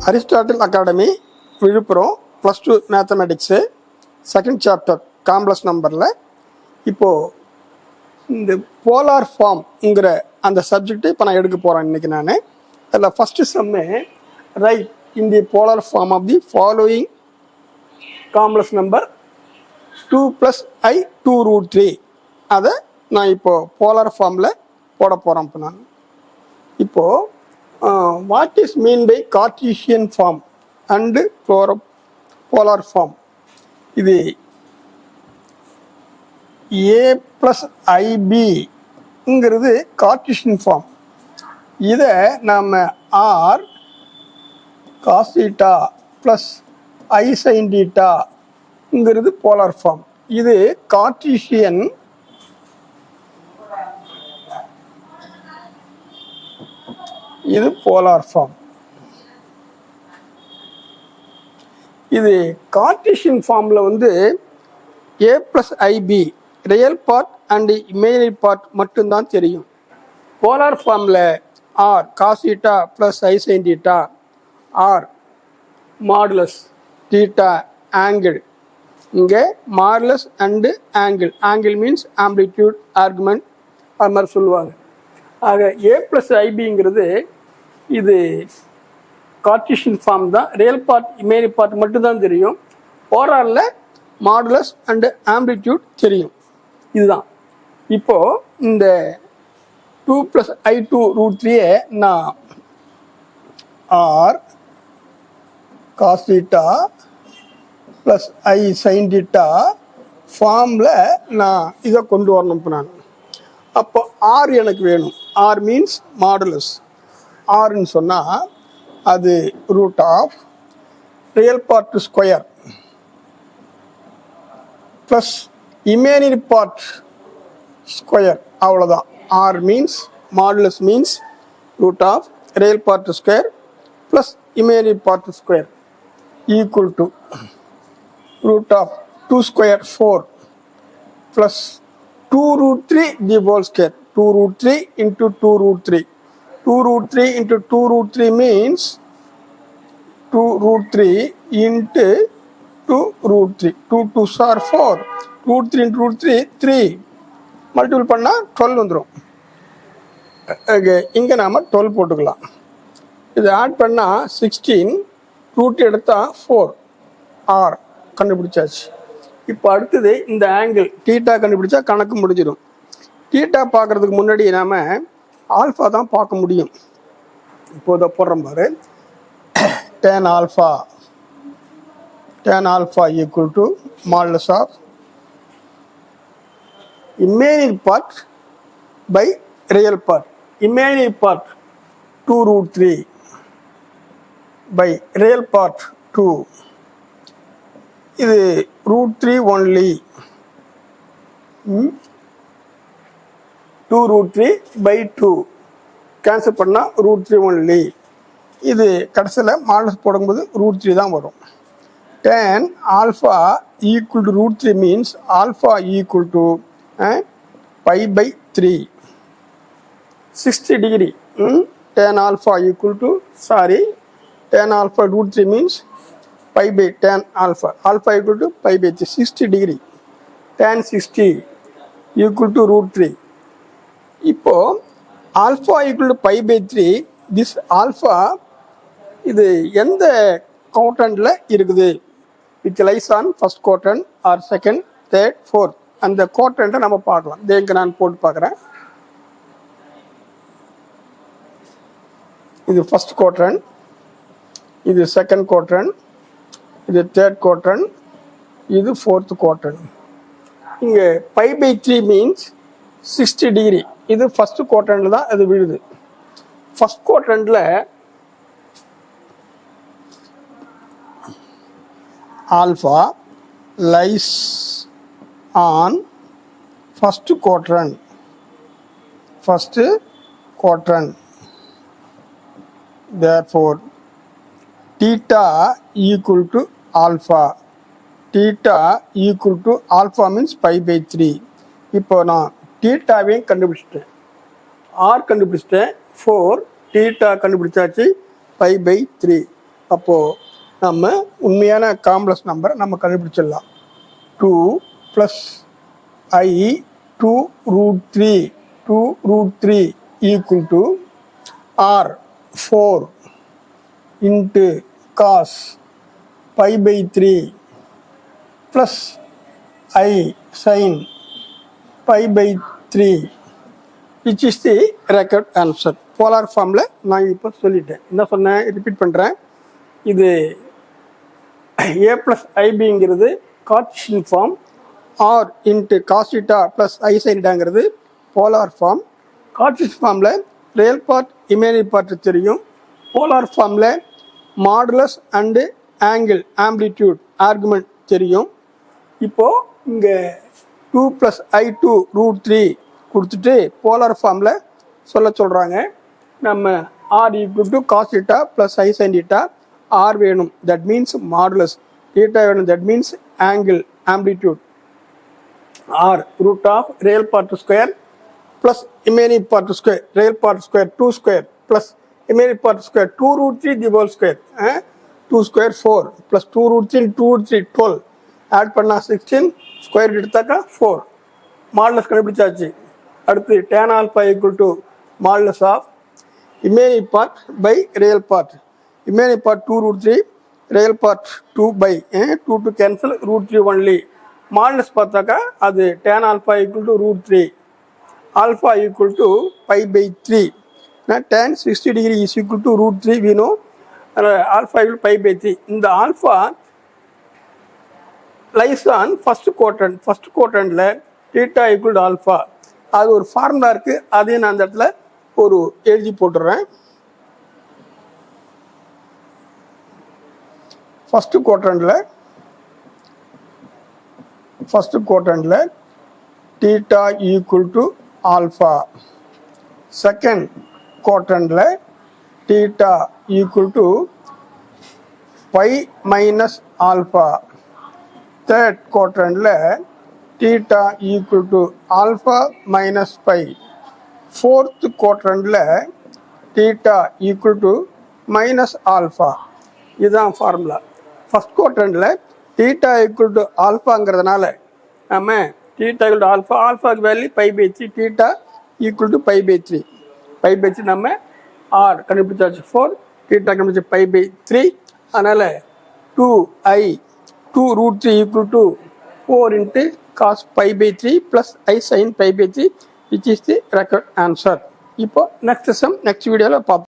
Aristotle academy Viluppuram +2 mathematics second chapter complex நம்பரில் இப்போது இந்த போலார் ஃபார்ம்ங்கிற அந்த சப்ஜெக்ட்டு இப்போ நான் எடுக்க போகிறேன் இன்றைக்கி. நான் அதில் first sum write in the polar form of the following complex number 2 + i 2√3. அதை நான் இப்போது போலார் ஃபார்மில் போட போகிறேன். இப்போ நான் இப்போது what is mean by Cartesian form and polar form? இது a + ib கார்ட்டீசியன் ஃபார்ம். இதை நாம் r cos θ + i sin θ polar form. இது கார்ட்டீசியன் இது போலார் ஃபார்ம். இது கார்ட்டீசியன் ஃபார்மில் a + ib real part and imaginary part மட்டும்தான் தெரியும். போலார் ஃபார்மில் r cos θ + i sin θ, r modulus θ angle. இங்கே modulus and angle. Angle means amplitude, argument, அது மாதிரி சொல்லுவாங்க. ஆக a + ibங்கிறது இது கார்ட்டீசியன் ஃபார்ம் தான். ரியல் பார்ட் இமேஜினரி பார்ட் மட்டும்தான் தெரியும். போலாரில் மாடுலஸ் அண்டு ஆம்ப்ளிடியூட் தெரியும். இதுதான். இப்போது இந்த 2 + i 2√3 நான் r cos θ + i sin θ ஃபார்மில் நான் இதை கொண்டு வரணும். இப்போ நான் அப்போ r எனக்கு வேணும். r means modulus. rன்னு சொன்னால் அது root of real part square plus imaginary part square. அவ்வளோதான். r means modulus means root of real part square plus imaginary part square equal to root of 2 square 4 plus 2√3 the whole square. 2√3 into 2√3. 2√3 into 2√3 means 2√3 into 2√3. 2 2s are 4. √3 into √3 3. Multiple பண்ணால் 12 வந்துடும். இங்கே நாம் 12 போட்டுக்கலாம். இது add பண்ணால் 16. Root எடுத்தால் 4. r கண்டுபிடிச்சாச்சு. இப்போ அடுத்தது இந்த ஆங்கிள் θ கண்டுபிடிச்சா கணக்கு முடிஞ்சிடும். θ பார்க்குறதுக்கு முன்னாடி நாம் ஆல்ஃபா தான் பார்க்க முடியும். இப்போதை போடுறோம் பாரு. tan alpha equal to modulus of imaginary part by real part. Imaginary part 2√3 by real part 2. இது √3 ஒன்லி. 2√3 by 2 கேன்சல் பண்ணால் √3 ஒன்லி. இது கடைசியில் மாடல்ஸ் போடும்போது √3 தான் வரும். tan alpha equal to √3 means alpha equal to π/3 60 degree. tan alpha equal to tan alpha √3 means π/tan alpha. Alpha equal to π/3 60 degree. tan 60 equal to √3. இப்போ alpha equal to π/3. This alpha இது எந்த குவாட்ரண்ட்டில் இருக்குது? Which lies on first quadrant or second, third, fourth. அந்த குவாட்ரண்ட்டை நம்ம பார்க்கலாம். இங்கே நான் போட்டு பார்க்குறேன். இது ஃபர்ஸ்ட் குவாட்ரண்ட், இது செகண்ட் குவாட்ரண்ட், இது தேர்ட் குவாட்ரண்ட், இது ஃபோர்த் குவாட்ரண்ட். இங்கே π/3 மீன்ஸ் 60 டிகிரி. இது ஃபஸ்ட்டு குவாட்ரண்ட்டில் தான் அது விழுது. ஃபஸ்ட் குவாட்ரண்ட்டில் alpha lies on first quadrant. therefore θ equal to alpha. θ equal to alpha means π/3. இப்போ நான் θவையும் கண்டுபிடிச்சிட்டேன், r கண்டுபிடிச்சிட்டேன், 4 θ கண்டுபிடிச்சாச்சு, π/3. அப்போது நம்ம உண்மையான காம்ப்ளெக்ஸ் நம்பரை நம்ம கண்டுபிடிச்சிடலாம். 2 + I 2√3 2√3 = R 4 into cos π/3 plus I sin π/3 which is the record answer. Polar ஃபார்மில் நான் இப்போ சொல்லிட்டேன். என்ன சொன்னேன், ரிப்பீட் பண்ணுறேன். இது A + IBங்கிறது Cartesian form, R into cos θ plus I sin θங்கிறது போலார் ஃபார்ம். கார்ட்டீசியன் ஃபார்மில் ரியல் பார்ட் இமேஜினரி பார்ட் தெரியும். போலார் ஃபார்மில் modulus and angle amplitude argument தெரியும். இப்போது இங்கே 2 + I2√3 கொடுத்துட்டு போலார் ஃபார்மில் சொல்ல சொல்கிறாங்க. நம்ம R = cos θ plus I sin θ, R வேணும், தட் மீன்ஸ் மாடுலஸ், θ வேணும், that means angle amplitude. R √ real part square plus imaginary part square, real part square 2 square plus imaginary part square 2√3 the whole square, 2 square 4 plus 2√3 2√3 12, add பண்ணால் 16, square எடுத்தாக்கா 4. Modulus கண்டுபிடிச்சாச்சு. அடுத்து tan α = modulus of imaginary part by real part. Imaginary part 2√3, real part 2 to cancel, √3 only. Modulus பார்த்தாக்கா அது tan α = √3, alpha = π/3. tan 60 degree is equal to √3 we know, alpha = π/3. இந்த alpha lies on first குவாட்ரண்ட்ல θ = alpha. அது ஒரு formula இருக்குது, அதையும் நான் அந்த இடத்துல ஒரு எழுதி போட்டுடுறேன். ஃபர்ஸ்ட் குவாட்ரண்ட்ல θ = ஆல்ஃபா. செகண்ட் குவாட்ரண்ட்ல θ = π-ஆல்ஃபா. தேர்ட் குவாட்ரண்ட்ல θ = ஆல்ஃபா - π. ஃபோர்த் குவாட்ரண்ட்ல θ = -ஆல்ஃபா. இதுதான் ஃபார்முலா. ஃபர்ஸ்ட் குவாட்ரண்ட்ல θ = ஆல்ஃபாங்கிறதுனால நம்ம θ = ஆல்ஃபா, ஆல்ஃபாக்கு வேல்யூ π/3, θ = π/3. π/3 நம்ம R கண்டுபிடிச்சாச்சு 4, θ கண்டுபிடிச்ச π/3. அதனால் 2I 2√3 = 4 into cos π/3 plus I sin π/3 which is the record answer. இப்போ நெக்ஸ்ட் வீடியோவில் பார்ப்போம்.